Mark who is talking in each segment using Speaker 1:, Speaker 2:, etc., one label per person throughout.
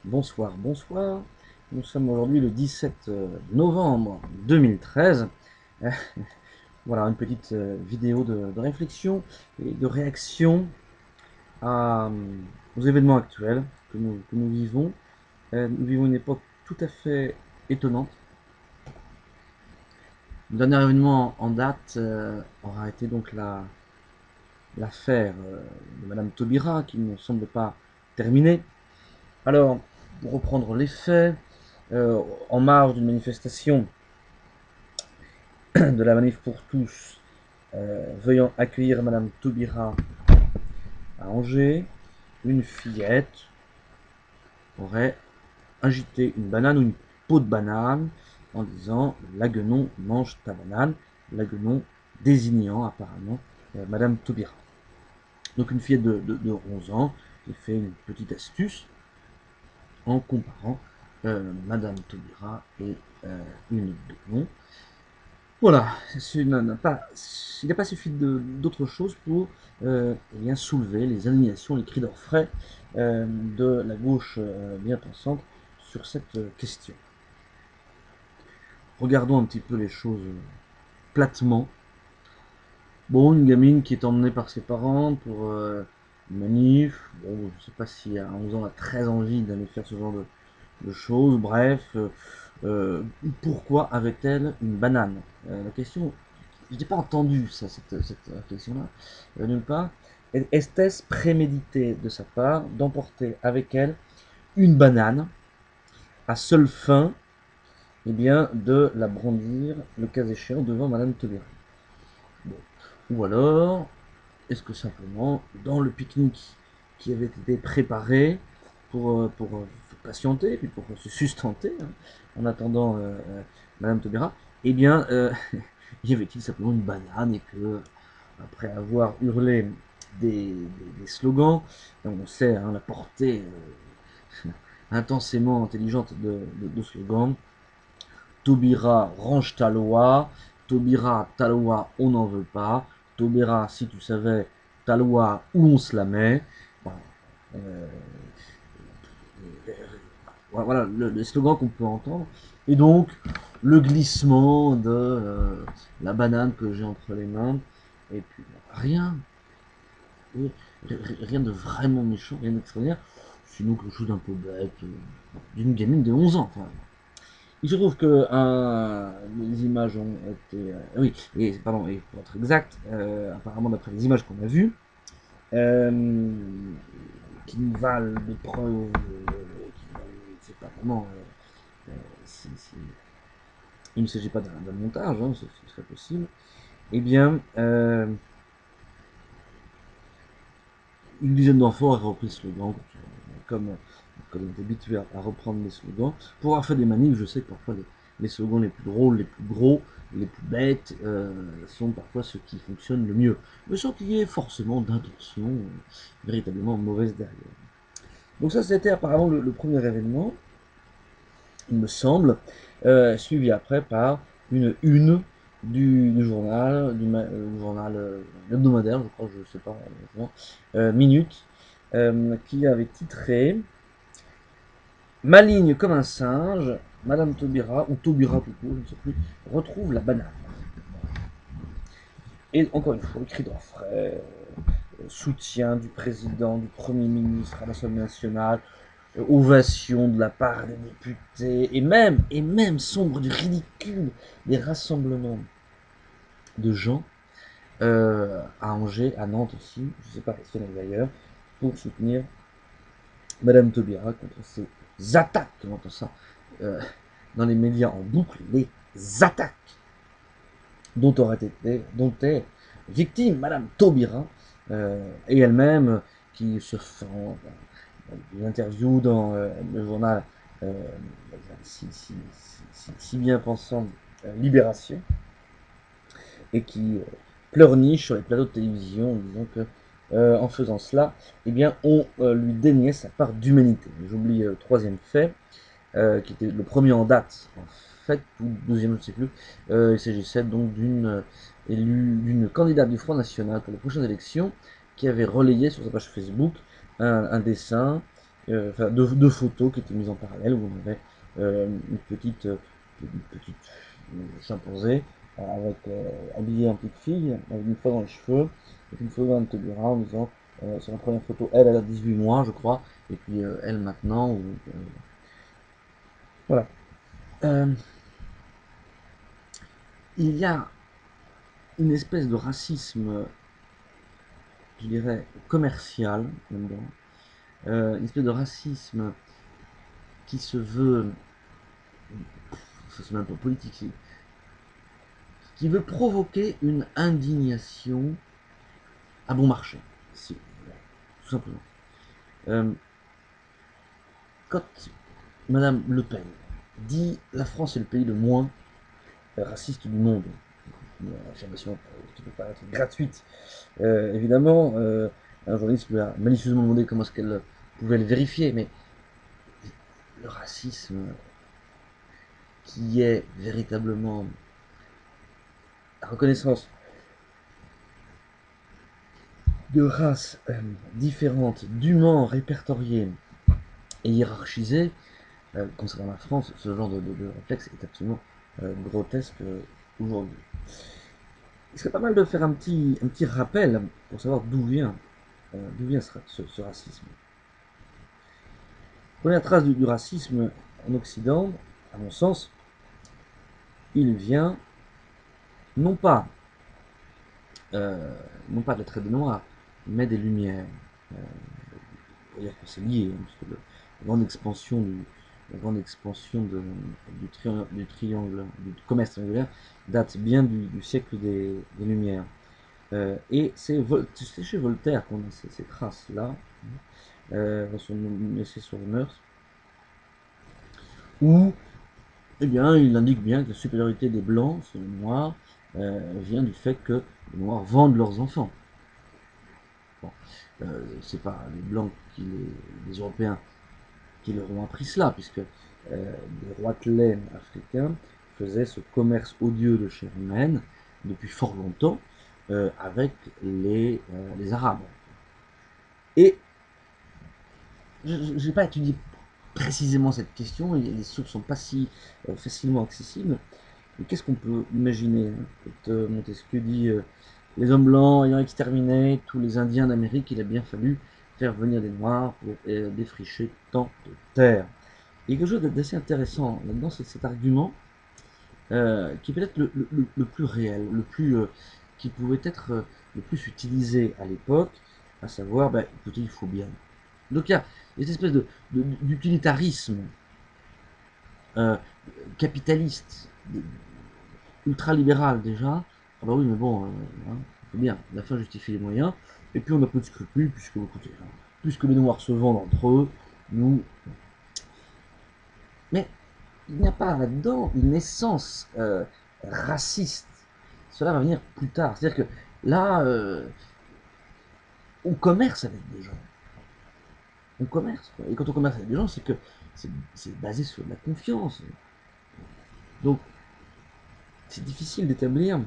Speaker 1: Bonsoir, bonsoir. Nous sommes aujourd'hui le 17 novembre 2013. Euh, Voilà une petite vidéo de réflexion et de réaction aux événements actuels que nous vivons. Nous vivons une époque tout à fait étonnante. Le dernier événement en date aura été donc l'affaire de Madame Taubira, qui ne semble pas terminée. Alors, pour reprendre les faits, en marge d'une manifestation de la manif pour tous, veuillant accueillir Madame Taubira à Angers, une fillette aurait agité une banane ou une peau de banane en disant la guenon mange ta banane, la guenon désignant apparemment Madame Taubira. Donc une fillette de 11 ans qui fait une petite astuce en comparant Madame Taubira et une guenon. Voilà, il n'a pas suffi d'autre chose pour soulever les indignations, les cris d'orfraie de la gauche bien pensante sur cette question. Regardons un petit peu les choses platement. Bon, une gamine qui est emmenée par ses parents pour une manif. Bon, je ne sais pas si à 11 ans on a très envie d'aller faire ce genre de choses. Bref, pourquoi avait-elle une banane La question, je n'ai pas entendu ça, cette réflexion-là, nulle part. Est-ce prémédité de sa part d'emporter avec elle une banane à seule fin de la brandir, le cas échéant, devant Madame Taubira? Bon. Ou alors, est-ce que simplement, dans le pique-nique qui avait été préparé pour patienter, puis pour se sustenter, hein, en attendant Madame Taubira, eh bien, y avait-il simplement une banane et que, après avoir hurlé des slogans, on sait hein, la portée intensément intelligente de slogans, Taubira, range ta loi, Taubira, ta loi, on n'en veut pas, Taubira, si tu savais, ta loi, où on se la met. Voilà, euh, voilà le slogan qu'on peut entendre. Et donc, le glissement de la banane que j'ai entre les mains, et puis rien, rien de vraiment méchant, rien d'extraordinaire, sinon quelque chose d'un peu bête, d'une gamine de 11 ans. Enfin, il se trouve que les images ont été. Oui, et, pardon, et pour être exact, apparemment d'après les images qu'on a vues, euh, qui nous valent de preuves, c'est pas vraiment. Il ne s'agit pas d'un montage, hein, ce serait possible. Eh bien, une dizaine d'enfants auraient repris ce slogan, comme, comme on est habitué à reprendre les slogans. Pour avoir fait des manifs, je sais que parfois les slogans les plus drôles, les plus gros, les plus bêtes sont parfois ceux qui fonctionnent le mieux, mais sans qu'il y ait forcément d'intention véritablement mauvaise derrière. Donc ça, c'était apparemment le premier événement, il me semble, suivi après par une du journal, du journal hebdomadaire, je crois, je ne sais pas, Minute, qui avait titré Maligne comme un singe, Madame Taubira, ou Taubira tout court, je ne sais plus, retrouve la banane. Et encore une fois, cri d'orfraie, soutien du président, du Premier ministre à l'Assemblée nationale, ovation de la part des députés, et même sombre du ridicule des rassemblements de gens à Angers, à Nantes aussi, je ne sais pas si on est d'ailleurs, pour soutenir Madame Taubira contre ces attaques, on entend ça dans les médias en boucle, les attaques dont est victime Madame Taubira, et elle-même qui se fait une interview dans le journal si bien pensant Libération, et qui pleurniche sur les plateaux de télévision en disant que en faisant cela, eh bien, on lui déniait sa part d'humanité. J'oublie le troisième fait, qui était le premier en date, en fait, ou le deuxième, je ne sais plus. Il s'agissait donc d'une candidate du Front National pour les prochaines élections qui avait relayé sur sa page Facebook un dessin enfin deux photos qui étaient mises en parallèle, où on avait une petite chimpanzé avec habillée en petite fille, avec une fleur dans les cheveux, et une photo d'un Togura en disant sur la première photo, elle a 18 mois, je crois, et puis elle maintenant, voilà. Il y a une espèce de racisme, je dirais, commercial là-dedans, une espèce de racisme qui se veut, ça c'est même pas politique, qui veut provoquer une indignation à bon marché, si, tout simplement. Quand Madame Le Pen dit la France est le pays le moins raciste du monde, une affirmation qui peut paraître gratuite, évidemment, un journaliste lui a malicieusement demandé comment est-ce qu'elle pouvait le vérifier, mais le racisme qui est véritablement la reconnaissance de races différentes, dûment répertoriées et hiérarchisées, concernant la France, ce genre de réflexe est absolument grotesque aujourd'hui. Il serait pas mal de faire un petit rappel pour savoir d'où vient ce racisme. Première trace du racisme en Occident, à mon sens, il vient non pas, non pas de la traite des Noirs, mais des Lumières. Euh, on peut dire que c'est lié, hein, parce que la grande expansion du triangle, du commerce triangulaire date bien du siècle des Lumières. Et c'est chez Voltaire qu'on a ces traces-là, dans son essai sur les mœurs, où eh bien, il indique bien que la supériorité des Blancs sur les Noirs vient du fait que les Noirs vendent leurs enfants. Bon, c'est pas les Blancs, les Européens, qui leur ont appris cela, puisque les roitelets africains faisaient ce commerce odieux de chair humaine depuis fort longtemps avec les Arabes. Et je n'ai pas étudié précisément cette question, et les sources ne sont pas si facilement accessibles. Mais qu'est-ce qu'on peut imaginer? Quand Montesquieu dit les hommes blancs ayant exterminé tous les Indiens d'Amérique, il a bien fallu faire venir des Noirs pour défricher tant de terre. Il y a quelque chose d'assez intéressant là-dedans, c'est cet argument qui est peut-être le plus réel, qui pouvait être le plus utilisé à l'époque, à savoir, ben, écoutez, il faut bien. Donc il y a cette espèce d'utilitarisme euh, capitaliste, ultra-libéral déjà. Ah bah oui, mais bon, hein, c'est bien, la fin justifie les moyens. Et puis on a peu de scrupules, puisque, écoutez, hein, puisque les Noirs se vendent entre eux, nous... Mais il n'y a pas là-dedans une essence raciste. Cela va venir plus tard. C'est-à-dire que là, on commerce avec des gens. On commerce, quoi. Et quand on commerce avec des gens, c'est que c'est basé sur de la confiance. Donc, c'est difficile d'établir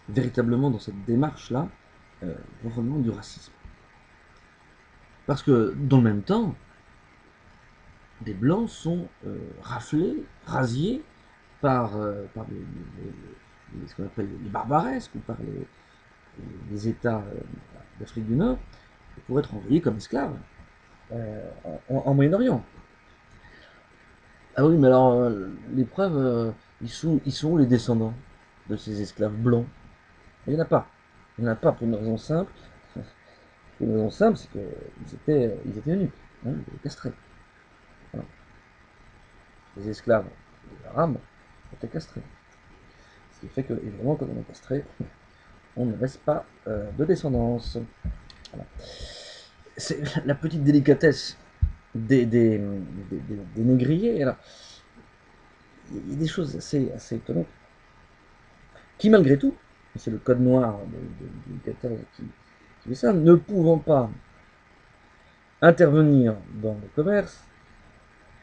Speaker 1: véritablement dans cette démarche-là profondément du racisme. Parce que dans le même temps, des blancs sont raflés, rasiés par ce qu'on appelle les barbaresques ou par les États d'Afrique du Nord pour être envoyés comme esclaves en Moyen-Orient. Ah oui, mais alors les preuves, ils sont où les descendants de ces esclaves blancs? Il n'y en a pas. Il n'y en a pas pour une raison simple. Pour une raison simple, c'est qu'ils étaient nus, hein, ils étaient castrés. Voilà. Les esclaves arabes étaient castrés. Ce qui fait que, évidemment, quand on est castré, on ne laisse pas de descendance. Voilà. C'est la petite délicatesse des négriers. Alors, il y a des choses assez étonnantes qui, malgré tout, c'est le code noir de Louis XIV qui fait ça, ne pouvant pas intervenir dans le commerce,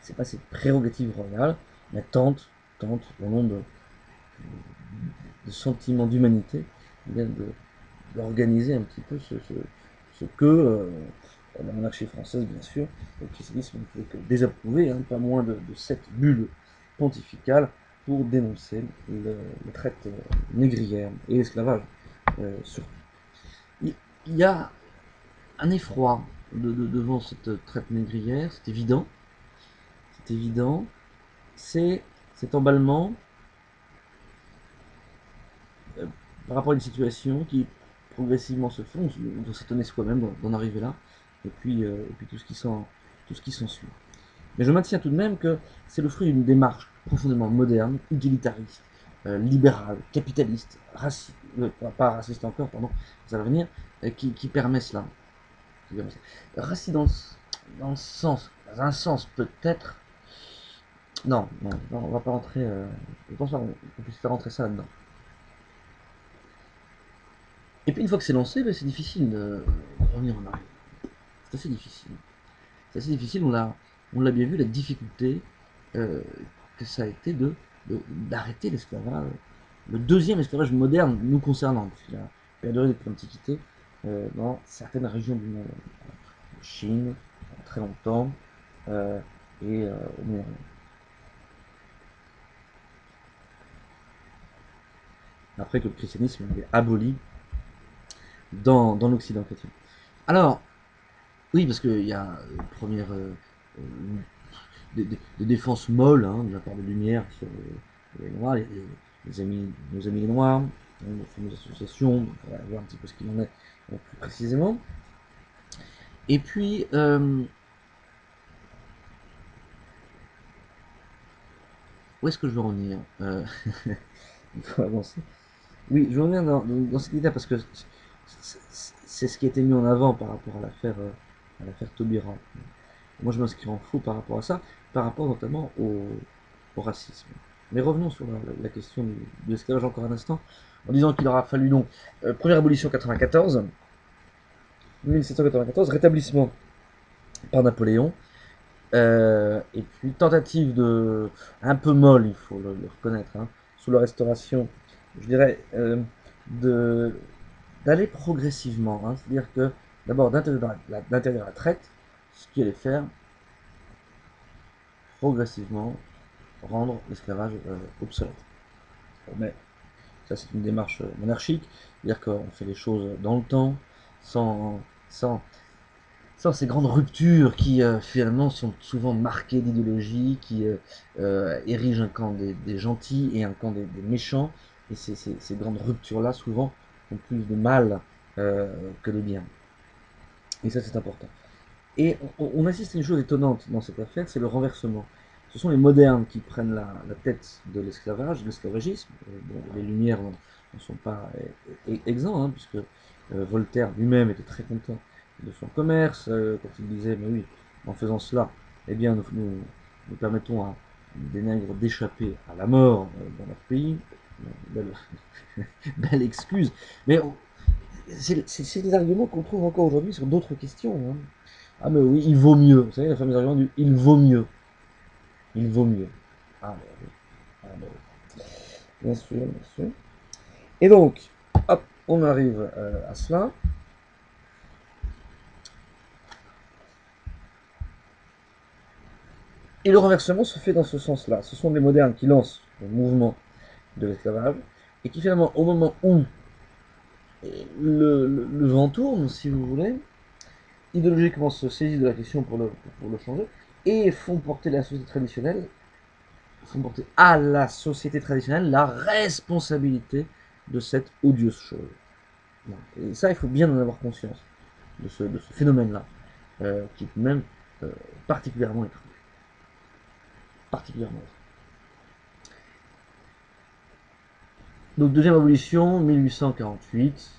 Speaker 1: c'est pas cette prérogative royale, mais tente au nom de sentiments d'humanité, d'organiser un petit peu ce que la monarchie française, bien sûr, le christianisme ne pouvait que désapprouver, hein, pas moins de 7 bulles pontificales pour dénoncer la traite négrière et l'esclavage surtout. Il y a un effroi devant cette traite négrière, c'est évident, c'est cet emballement par rapport à une situation qui progressivement se fait, on doit s'étonner soi-même d'en arriver là, et puis tout ce qui s'ensuit. Mais je maintiens tout de même que c'est le fruit d'une démarche profondément moderne, utilitariste, libérale, capitaliste, raciste, pas raciste encore, pardon, ça va venir, qui permet cela. Raciste dans le sens, dans un sens peut-être. Non, on va pas rentrer. Je pense pas qu'on puisse faire rentrer ça là-dedans. Et puis une fois que c'est lancé, ben, c'est difficile de revenir en arrière. C'est assez difficile. C'est assez difficile, on l'a bien vu, la difficulté euh, que ça a été d'arrêter l'esclavage, le deuxième esclavage moderne nous concernant, parce qu'il a perduré depuis l'Antiquité dans certaines régions du monde, en Chine, très longtemps, euh, et au Moyen-Orient. Après que le christianisme avait aboli dans l'Occident chrétien. Alors, oui, parce qu'il y a une première des défenses molles hein, de la part de Lumière sur les Noirs, nos amis les Noirs, hein, nos fameuses associations, on va voir un petit peu ce qu'il en est plus précisément. Et puis, où est-ce que je veux en venir Il faut avancer. Oui, je veux revenir dans cette idée parce que c'est ce qui a été mis en avant par rapport à l'affaire Taubira. Moi, je m'inscris en faux par rapport à ça, par rapport notamment au racisme. Mais revenons sur la question de l'esclavage encore un instant, en disant qu'il aura fallu donc première abolition 94, 1794, rétablissement par Napoléon, et puis tentative de un peu molle, il faut le reconnaître, hein, sous la Restauration, je dirais de d'aller progressivement, hein, c'est-à-dire que d'abord d'interdire la traite, ce qui allait faire progressivement rendre l'esclavage obsolète. Mais ça, c'est une démarche monarchique, c'est-à-dire qu'on fait les choses dans le temps, sans, sans, sans ces grandes ruptures qui finalement sont souvent marquées d'idéologie, qui érigent un camp des gentils et un camp des méchants. Et ces grandes ruptures-là, souvent, ont plus de mal que de bien. Et ça, c'est important. Et on assiste à une chose étonnante dans cette affaire, c'est le renversement. Ce sont les modernes qui prennent la tête de l'esclavage, de l'esclavagisme. Bon, les Lumières n'en sont pas exempts, hein, puisque Voltaire lui-même était très content de son commerce, quand il disait, mais oui, en faisant cela, eh bien, nous permettons à des nègres d'échapper à la mort dans leur pays. Belle, belle excuse. Mais c'est des arguments qu'on trouve encore aujourd'hui sur d'autres questions. Hein. Ah mais oui, il vaut mieux. Vous savez, la fameuse argument du il vaut mieux. Il vaut mieux. Ah mais oui. Ah, mais oui. Bien sûr, bien sûr. Et donc, hop, on arrive à cela. Et le renversement se fait dans ce sens-là. Ce sont les modernes qui lancent le mouvement de l'esclavage et qui finalement, au moment où le vent tourne, si vous voulez, idéologiquement se saisissent de la question pour le changer et font porter la société traditionnelle font porter à la société traditionnelle la responsabilité de cette odieuse chose. Et ça, il faut bien en avoir conscience de ce phénomène-là, qui est même particulièrement étrange. Particulièrement étrange. Donc, deuxième abolition, 1848.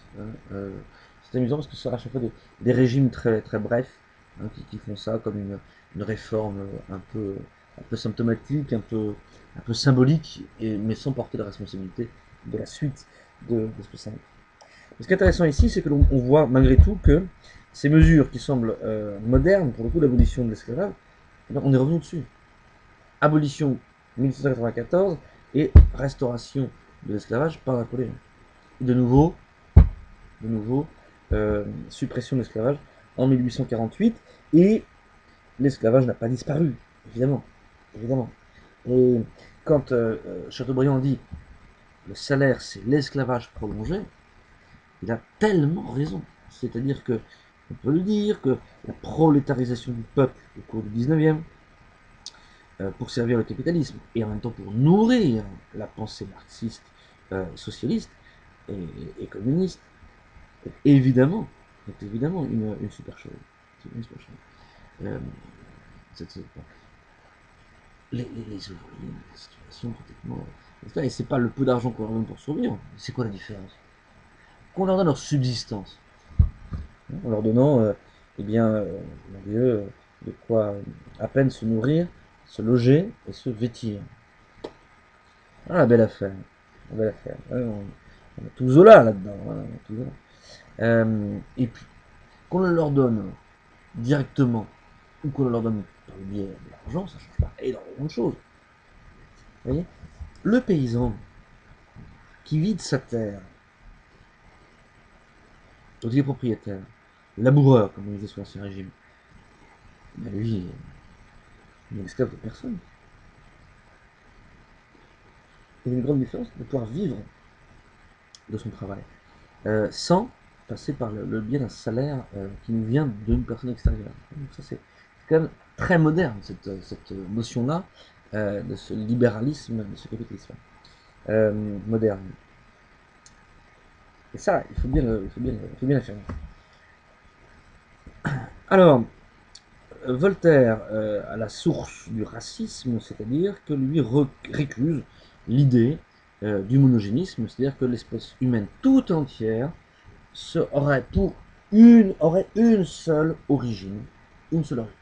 Speaker 1: C'est amusant parce que ce sera à chaque fois des régimes très, très brefs hein, qui font ça comme une réforme un peu symptomatique, un peu symbolique, mais sans porter la responsabilité de la suite de ce que ça implique. Ce qui est intéressant ici, c'est que l'on voit malgré tout que ces mesures qui semblent modernes, pour le coup, l'abolition de l'esclavage, on est revenu dessus. Abolition 1794 et restauration de l'esclavage par Napoléon. Et de nouveau, suppression de l'esclavage en 1848, et l'esclavage n'a pas disparu, évidemment, évidemment. Et quand Chateaubriand dit le salaire c'est l'esclavage prolongé, il a tellement raison. C'est-à-dire que, on peut le dire, que la prolétarisation du peuple au cours du 19e, pour servir le capitalisme, et en même temps pour nourrir la pensée marxiste, socialiste et communiste, évidemment, est évidemment une super chose. Une super chose. Euh, les ouvriers, la situation complètement. Et c'est pas le peu d'argent qu'on leur donne pour survivre. C'est quoi la différence? Qu'on leur donne leur subsistance. En leur donnant, eh bien, mon Dieu, de quoi à peine se nourrir, se loger et se vêtir. Ah, la belle affaire. La belle affaire. Ouais, on a tout Zola là-dedans. Voilà, tout Zola. Et puis, qu'on le leur donne directement ou qu'on leur donne par le biais de l'argent, ça ne change pas énormément de choses. Vous voyez, le paysan qui vide sa terre, aux propriétaires, le laboureur, comme on disait sur l'Ancien Régime, ben lui, il n'est esclave de personne. Il y a une grande différence de pouvoir vivre de son travail sans passer par le biais d'un salaire qui nous vient d'une personne extérieure. Donc ça, c'est quand même très moderne, cette notion-là de ce libéralisme, de ce capitalisme moderne. Et ça, il faut bien l'affirmer. Alors, Voltaire à la source du racisme, c'est-à-dire que lui récuse l'idée du monogénisme, c'est-à-dire que l'espèce humaine tout entière aurait une seule origine, une seule origine.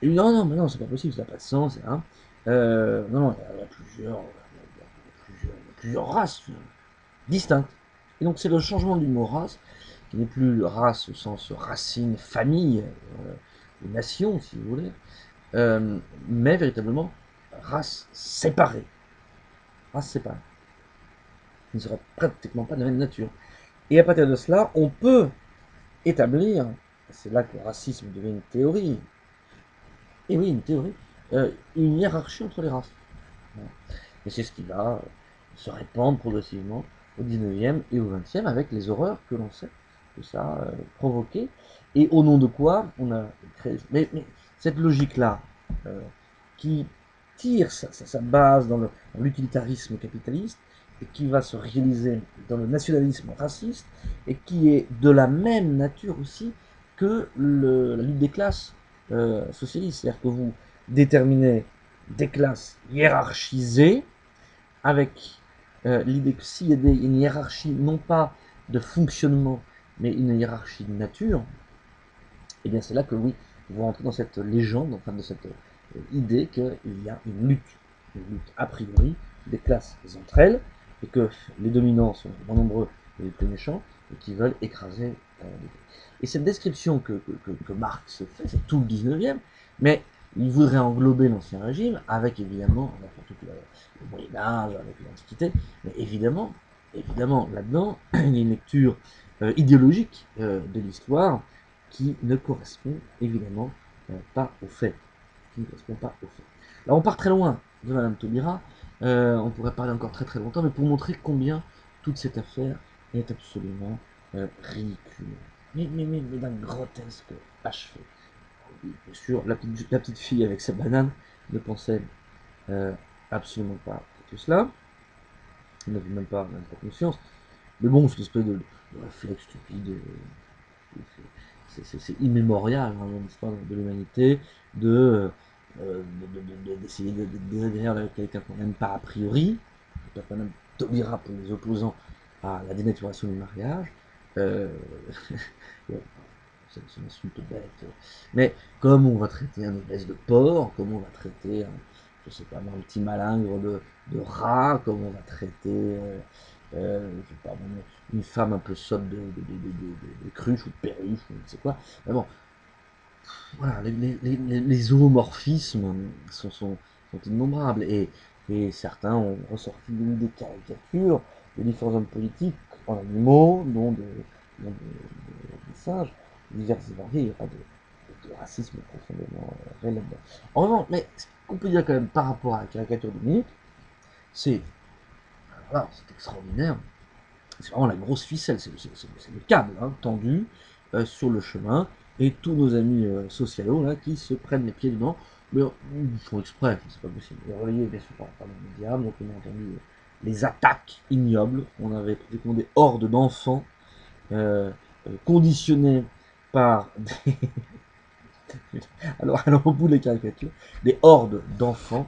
Speaker 1: Et non, non, mais non, c'est pas possible, ça n'a pas de sens, hein. Non, non, il y a plusieurs races distinctes. Et donc c'est le changement du mot race, qui n'est plus race au sens racine, famille, nation, si vous voulez, mais véritablement race séparée. Race séparée. Qui ne sera pratiquement pas de la même nature. Et à partir de cela, on peut établir, c'est là que le racisme devient une théorie, et oui, une théorie, une hiérarchie entre les races. Et c'est ce qui va se répandre progressivement au 19e et au 20e avec les horreurs que l'on sait que ça a provoqué. Et au nom de quoi on a créé. Mais cette logique-là, qui tire sa base dans l'utilitarisme capitaliste, et qui va se réaliser dans le nationalisme raciste, et qui est de la même nature aussi que la lutte des classes socialistes. C'est-à-dire que vous déterminez des classes hiérarchisées, avec l'idée que s'il y a une hiérarchie, non pas de fonctionnement, mais une hiérarchie de nature, et bien c'est là que oui, vous rentrez dans cette légende, enfin de cette idée qu'il y a une lutte a priori des classes entre elles, et que les dominants sont moins nombreux et les plus méchants, et qui veulent écraser les autres. Et cette description que Marx fait, c'est tout le 19e, mais il voudrait englober l'Ancien Régime, avec évidemment, surtout le Moyen-Âge, avec l'Antiquité, mais évidemment, là-dedans, il y a une lecture idéologique de l'histoire qui ne correspond évidemment pas aux faits. Qui ne correspond pas aux faits. Là, on part très loin de Madame Taubira, on pourrait parler encore très très longtemps, mais pour montrer combien toute cette affaire est absolument ridicule. Mais d'un grotesque achevé. Bien sûr, la petite fille avec sa banane ne pensait absolument pas à tout cela. Elle n'avait même pas conscience. Mais bon, c'est une espèce de réflexe stupide. C'est immémorial hein, dans l'histoire de l'humanité d'essayer de désagréer avec quelqu'un qu'on n'aime pas a priori. Madame Taubira pour les opposants à la dénaturation du mariage. Euh, c'est une insulte bête. Mais comme on va traiter un espèce de porc, comme on va traiter je sais pas, un petit malingre de rat, comme on va traiter je sais pas, une femme un peu sotte de cruche ou de perruche, ou je sais quoi. Mais bon, voilà, les zoomorphismes sont innombrables et certains ont ressorti des caricatures de différents hommes politiques en animaux, dont des singes, divers et variés, il n'y a pas de racisme profondément réel là-dedans. En revanche, mais ce qu'on peut dire quand même par rapport à la caricature de Minute, c'est voilà, c'est extraordinaire, c'est vraiment la grosse ficelle, c'est le câble hein, tendu sur le chemin, et tous nos amis socialos là qui se prennent les pieds dedans, mais ils font exprès, c'est pas possible. Et relayé bien sûr par les médias, donc on a entendu les attaques ignobles, on avait pratiquement des hordes d'enfants conditionnés par des... alors au bout de les caricatures, des hordes d'enfants,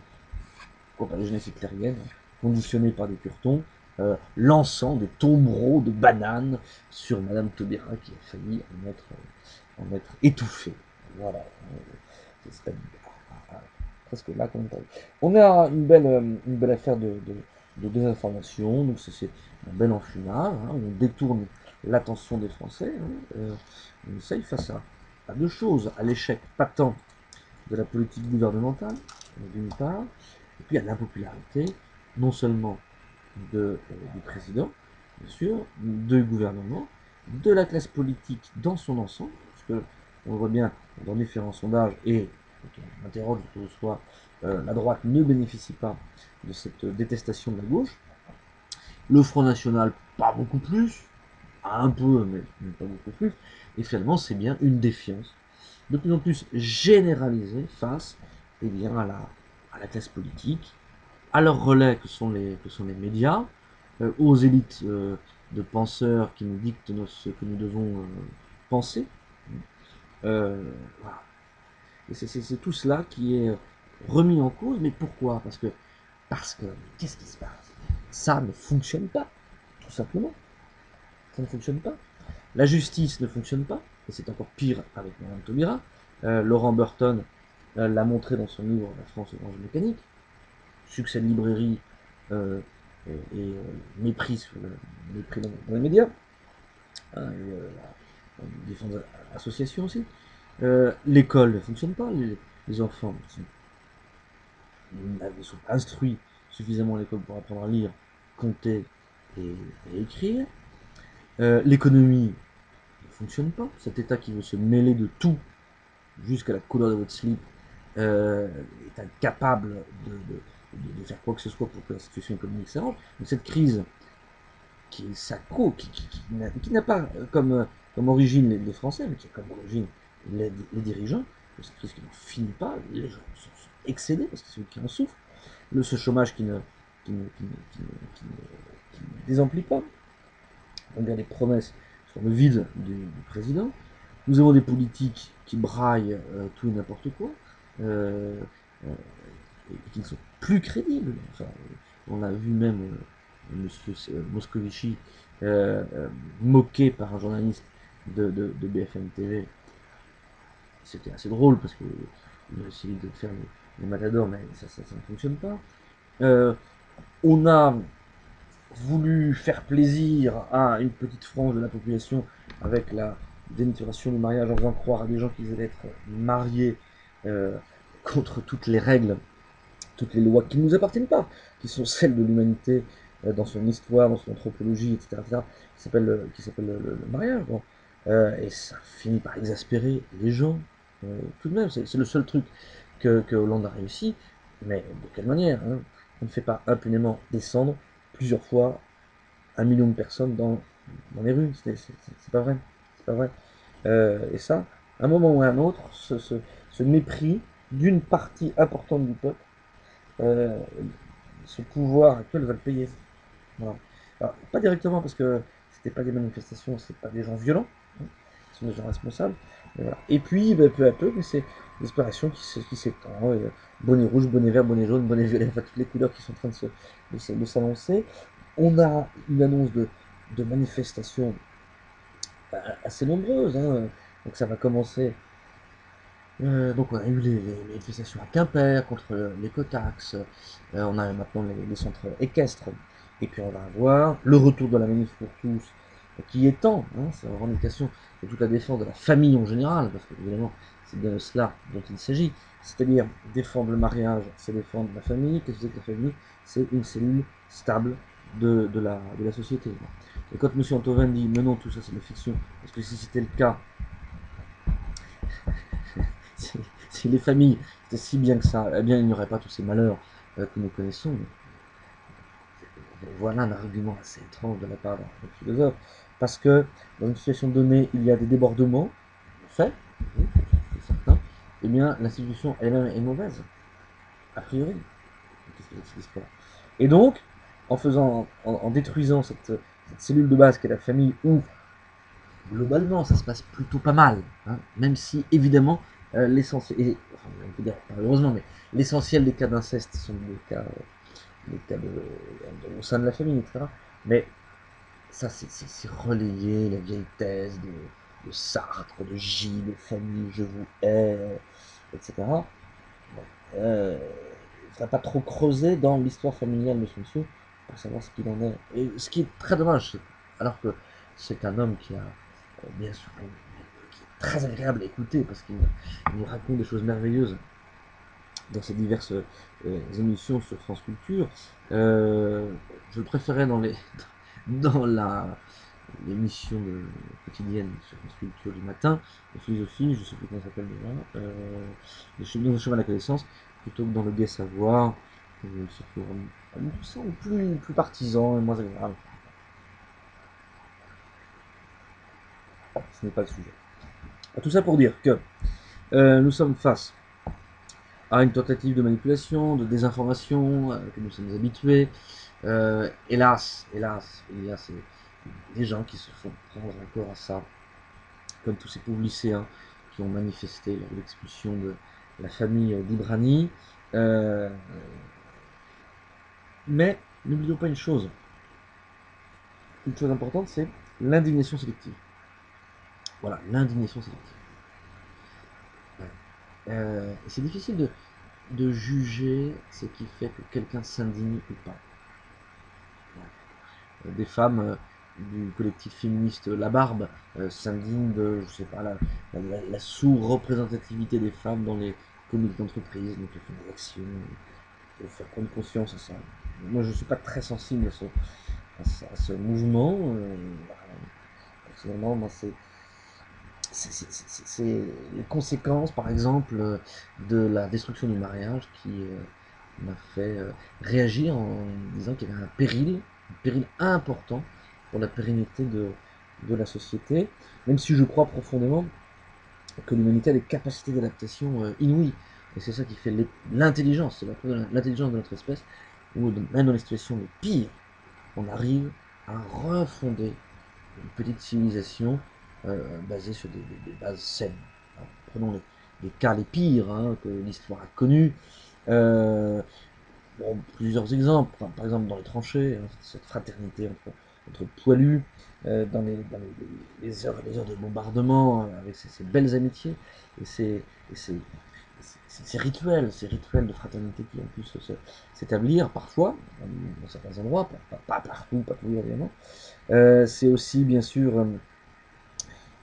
Speaker 1: compagnie jeunesse hitlérienne, conditionnés par des curtons, lançant des tombereaux de bananes sur Madame Taubira qui a failli en être étouffée. Voilà. C'est presque là qu'on est. On a une belle affaire de désinformation, donc c'est un bel enfumage, hein, on détourne l'attention des Français, hein, on essaye face à deux choses, à l'échec patent de la politique gouvernementale, d'une part, et puis à l'impopularité, non seulement du président, bien sûr, du gouvernement, de la classe politique dans son ensemble, parce que on voit bien dans différents sondages, et quand on interroge autour de soi, la droite ne bénéficie pas de cette détestation de la gauche. Le Front National, pas beaucoup plus, un peu, mais pas beaucoup plus. Et finalement, c'est bien une défiance de plus en plus généralisée face eh bien, à la classe politique, à leurs relais que sont les médias, aux élites de penseurs qui nous dictent ce que nous devons penser. Voilà. Et c'est tout cela qui est remis en cause, mais pourquoi parce que qu'est-ce qui se passe? Ça ne fonctionne pas, tout simplement. Ça ne fonctionne pas. La justice ne fonctionne pas, et c'est encore pire avec Mme Taubira. Laurent Burton l'a montré dans son livre La France orange mécanique. Succès de librairie et mépris dans les médias. Hein, et défense association aussi. L'école ne fonctionne pas, les enfants ne sont pas instruits suffisamment à l'école pour apprendre à lire, compter et écrire. L'économie ne fonctionne pas. Cet État qui veut se mêler de tout jusqu'à la couleur de votre slip est incapable de faire quoi que ce soit pour que la situation économique s'arrange. Donc cette crise qui est sacro, qui n'a pas comme origine les Français, mais qui a comme origine les dirigeants, cette crise qui n'en finit pas, les gens sont excédés parce que c'est eux qui en souffrent, ce chômage qui ne désemplit pas. On regarde les promesses sur le vide du président. Nous avons des politiques qui braillent tout et n'importe quoi, et qui ne sont plus crédibles. Enfin, on a vu même Monsieur Moscovici moqué par un journaliste de BFM TV. C'était assez drôle parce qu'il a essayé de faire les matadors, mais ça ne fonctionne pas. On a voulu faire plaisir à une petite frange de la population avec la dénaturation du mariage en faisant croire à des gens qu'ils allaient être mariés contre toutes les règles, toutes les lois qui ne nous appartiennent pas, qui sont celles de l'humanité dans son histoire, dans son anthropologie, etc., qui s'appelle le mariage. Bon. Et ça finit par exaspérer les gens. Tout de même, c'est le seul truc que Hollande a réussi, mais de quelle manière hein. On ne fait pas impunément descendre plusieurs fois 1 million de personnes dans les rues. C'est pas vrai. C'est pas vrai. Et ça, à un moment ou à un autre, ce mépris d'une partie importante du peuple, ce pouvoir actuel va le payer. Voilà. Alors, pas directement parce que c'était pas des manifestations, c'est pas des gens violents, hein, ce sont des gens responsables. Voilà. Et puis, ben, peu à peu, c'est l'expiration qui s'étend. Bonnet rouge, bonnet vert, bonnet jaune, bonnet violet, enfin toutes les couleurs qui sont en train de s'annoncer. On a une annonce de manifestations assez nombreuses. Hein. Donc ça va commencer. Donc on a eu les manifestations à Quimper contre l'écotaxe. On a maintenant les centres équestres. Et puis on va avoir le retour de la manif pour tous, qui est temps. Hein, c'est une revendication de toute la défense de la famille en général, parce que évidemment c'est bien de cela dont il s'agit. C'est-à-dire défendre le mariage, c'est défendre la famille. Qu'est-ce que c'est que la famille? C'est une cellule stable de la société. Et quand M. Antoven dit mais non, tout ça c'est de la fiction, parce que si c'était le cas, si les familles étaient si bien que ça, eh bien il n'y aurait pas tous ces malheurs que nous connaissons. Voilà un argument assez étrange de la part d'un philosophe, parce que dans une situation donnée, il y a des débordements, en fait, oui, c'est certain, eh bien l'institution elle-même est mauvaise, a priori. Qu'est-ce que c'est l'histoire? Et donc, en détruisant cette cellule de base qu'est la famille, où globalement ça se passe plutôt pas mal, hein, même si évidemment l'essentiel, enfin, on peut dire pas heureusement, mais l'essentiel des cas d'inceste sont des cas au sein de la famille, etc. Mais ça, c'est relayer la vieille thèse de Sartre, de Gilles, de famille, je vous hais, etc. Bon, il ne faudrait pas trop creuser dans l'histoire familiale de ce monsieur pour savoir ce qu'il en est. Et ce qui est très dommage, alors que c'est un homme qui a, bien sûr, qui est très agréable à écouter parce qu'il nous raconte des choses merveilleuses dans ces diverses émissions sur France Culture. Je le préférais dans l'émission quotidienne sur France Culture du matin, de philosophie, je ne sais plus comment ça s'appelle déjà, dans le chemin de la connaissance, plutôt que dans le gai savoir, c'est plus partisan et moins agréable. Ce n'est pas le sujet. Tout ça pour dire que nous sommes face à une tentative de manipulation, de désinformation, que nous sommes habitués. Hélas, il y a des gens qui se font prendre encore à ça, comme tous ces pauvres lycéens qui ont manifesté lors de l'expulsion de la famille d'Ibrani. Mais n'oublions pas une chose importante, c'est l'indignation sélective. Voilà, l'indignation sélective. C'est difficile de juger ce qui fait que quelqu'un s'indigne ou pas. Des femmes du collectif féministe La Barbe s'indignent de, je sais pas, la sous-représentativité des femmes dans les comités d'entreprise, donc elles font des actions, il faut faire prendre conscience à ça. Moi, je ne suis pas très sensible à ce mouvement. Personnellement, moi, c'est les conséquences, par exemple, de la destruction du mariage qui m'a fait réagir en disant qu'il y avait un péril important pour la pérennité de la société, même si je crois profondément que l'humanité a des capacités d'adaptation inouïes. Et c'est ça qui fait l'intelligence, c'est l'intelligence de notre espèce, où même dans les situations les pires, on arrive à refonder une petite civilisation basée sur des bases saines. Alors, prenons les cas les pires que l'histoire a connus. Bon, plusieurs exemples. Enfin, par exemple, dans les tranchées, cette fraternité entre poilus, dans les heures de bombardement, avec ces belles amitiés et ces rituels de fraternité qui ont pu s'établir parfois, dans certains endroits, pas partout, pas toujours évidemment. C'est aussi, bien sûr,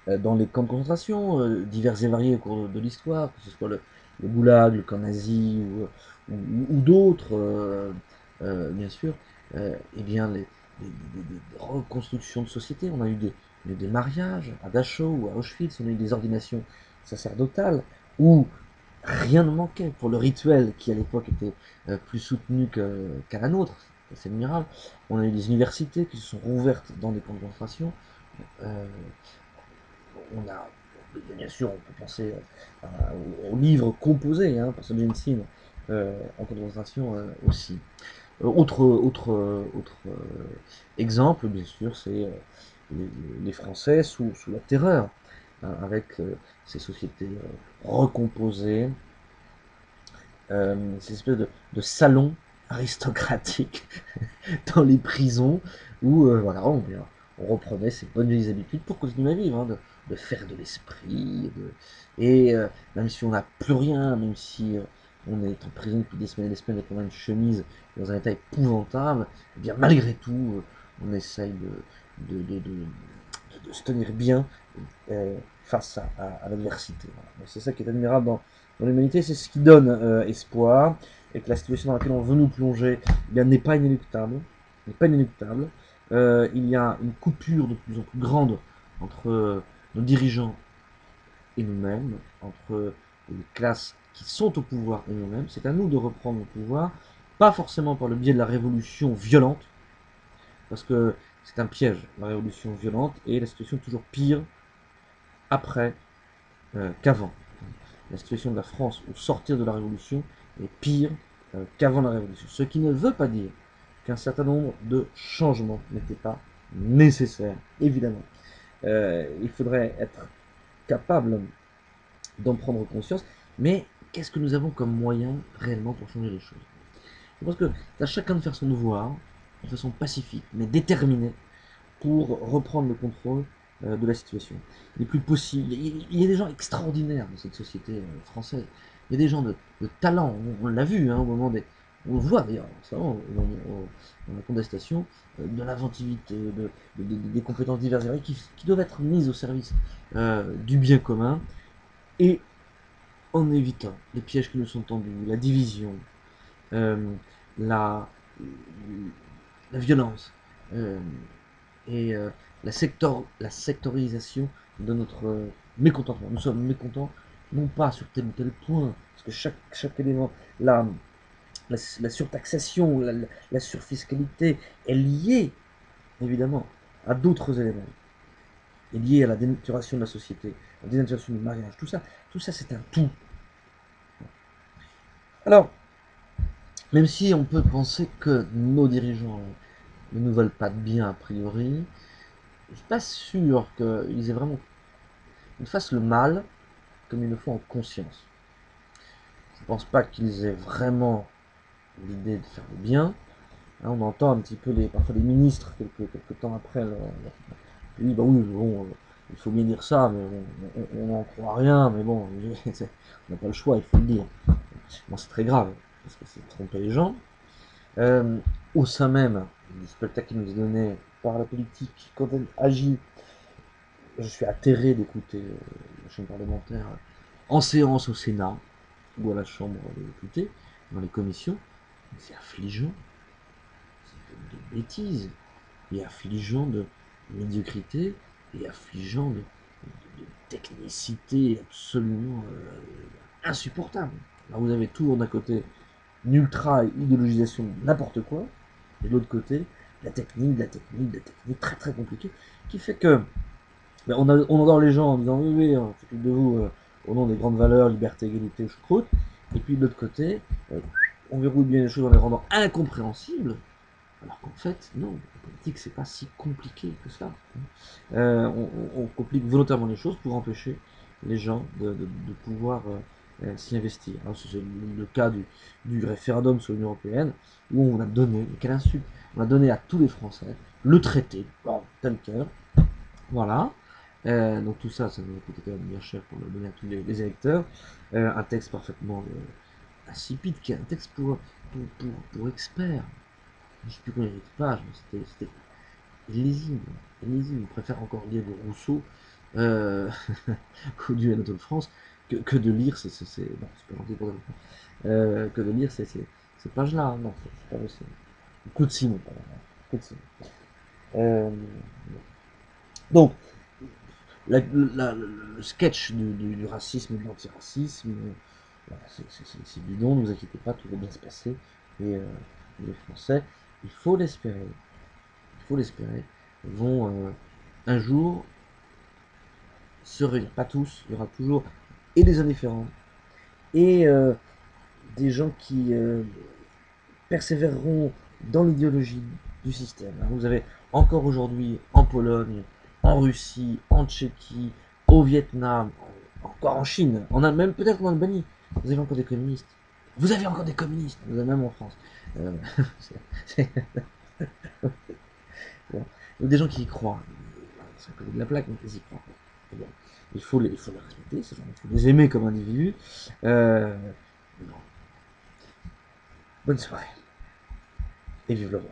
Speaker 1: dans les camps de concentration, divers et variés au cours de l'histoire, que ce soit le goulag, le camp nazi ou d'autres, bien sûr, et bien des reconstructions de société. On a eu des mariages à Dachau ou à Auschwitz, on a eu des ordinations sacerdotales où rien ne manquait pour le rituel qui à l'époque était plus soutenu qu'à la nôtre. C'est admirable. On a eu des universités qui se sont rouvertes dans des camps de concentration. Euh, on a, bien sûr, on peut penser aux livres composés par Solzhenitsyn en concentration aussi. Autre exemple, bien sûr, c'est les Français sous la terreur, avec ces sociétés recomposées, ces espèces de salons aristocratiques dans les prisons où voilà, on reprenait ces bonnes vieilles habitudes pour continuer à vivre, de faire de l'esprit, et même si on n'a plus rien, même si on est en prison depuis des semaines et des semaines avec une chemise dans un état épouvantable, et bien malgré tout, on essaye de se tenir bien face à l'adversité. Voilà. C'est ça qui est admirable dans l'humanité, c'est ce qui donne espoir, et que la situation dans laquelle on veut nous plonger n'est pas inéluctable. n'est pas inéluctable. Il y a une coupure de plus en plus grande entre nos dirigeants et nous-mêmes, entre les classes qui sont au pouvoir et nous-mêmes. C'est à nous de reprendre le pouvoir, pas forcément par le biais de la révolution violente, parce que c'est un piège, la révolution violente, et la situation est toujours pire après qu'avant. La situation de la France au sortir de la révolution est pire qu'avant la révolution. Ce qui ne veut pas dire qu'un certain nombre de changements n'étaient pas nécessaires, évidemment. Il faudrait être capable d'en prendre conscience, mais qu'est-ce que nous avons comme moyen réellement pour changer les choses? Je pense que c'est à chacun de faire son devoir, de façon pacifique, mais déterminée, pour reprendre le contrôle de la situation. Il est plus possible. Il y a des gens extraordinaires dans cette société française. Il y a des gens de talent. On l'a vu au moment des. On le voit d'ailleurs, dans la contestation, de l'inventivité, des compétences diverses et variées qui doivent être mises au service du bien commun et en évitant les pièges qui nous sont tendus, la division, euh, la, la violence, euh, et la sectorisation de notre mécontentement. Nous sommes mécontents, non pas sur tel ou tel point, parce que chaque élément, la surtaxation, la surfiscalité est liée, évidemment, à d'autres éléments, est liée à la dénaturation de la société, à la dénaturation du mariage, tout ça c'est un tout. Alors, même si on peut penser que nos dirigeants ne nous veulent pas de bien a priori, je ne suis pas sûr qu'ils aient vraiment ils fassent le mal comme ils le font en conscience. Je ne pense pas qu'ils aient vraiment l'idée de faire le bien. On entend un petit peu parfois les ministres quelques temps après ils disent bah oui bon il faut bien dire ça mais on n'en croit rien mais bon on n'a pas le choix il faut le dire. Bon, c'est très grave parce que c'est tromper les gens. Au sein même du spectacle qui nous est donné par la politique quand elle agit, je suis atterré d'écouter la chaîne parlementaire en séance au Sénat ou à la Chambre des députés, dans les commissions. C'est affligeant, c'est de bêtises, et affligeant de médiocrité, et affligeant de technicité absolument insupportable. Alors vous avez toujours d'un côté une ultra-idéologisation de n'importe quoi, et de l'autre côté, la technique très très compliquée, qui fait que on endort les gens en disant oui, oui, on s'occupe de vous au nom des grandes valeurs, liberté, égalité, choucroute. Et puis de l'autre côté, on verrouille bien les choses en les rendant incompréhensibles. Alors qu'en fait, non, la politique, c'est pas si compliqué que ça. On complique volontairement les choses pour empêcher les gens de pouvoir s'y investir. C'est le cas du référendum sur l'Union Européenne, où on a donné, quelle insulte, on a donné à tous les Français le traité, tel quel, voilà. Donc tout ça, ça nous a coûté quand même bien cher pour le donner à tous les électeurs. Un texte parfaitement insipide, qui est un texte pour experts. Je ne sais plus combien il y a de pages, mais c'était illisible. Illisible. On préfère encore lire de Rousseau ou du Anatole France que de lire non, c'est pas gentil pour que de lire ces pages-là. Non, c'est pas possible. Coup de Simon, pardon. Coup de Simon. Donc, le sketch du racisme et de l'antiracisme, voilà, c'est bidon, ne vous inquiétez pas, tout va bien se passer. Et les Français, il faut l'espérer, vont un jour se réunir. Pas tous, il y aura toujours et des indifférents, et des gens qui persévéreront dans l'idéologie du système. Vous avez encore aujourd'hui en Pologne, en Russie, en Tchéquie, au Vietnam, encore en Chine, on a même peut-être en Albanie, vous avez encore des communistes. Vous avez encore des communistes, vous avez même en France. Euh, bon. Des gens qui y croient. Ils sont collés de la plaque, mais ils y croient. Bon. Il faut les respecter, ces gens, il faut les aimer comme individus. Bon. Bonne soirée. Et vive le roi.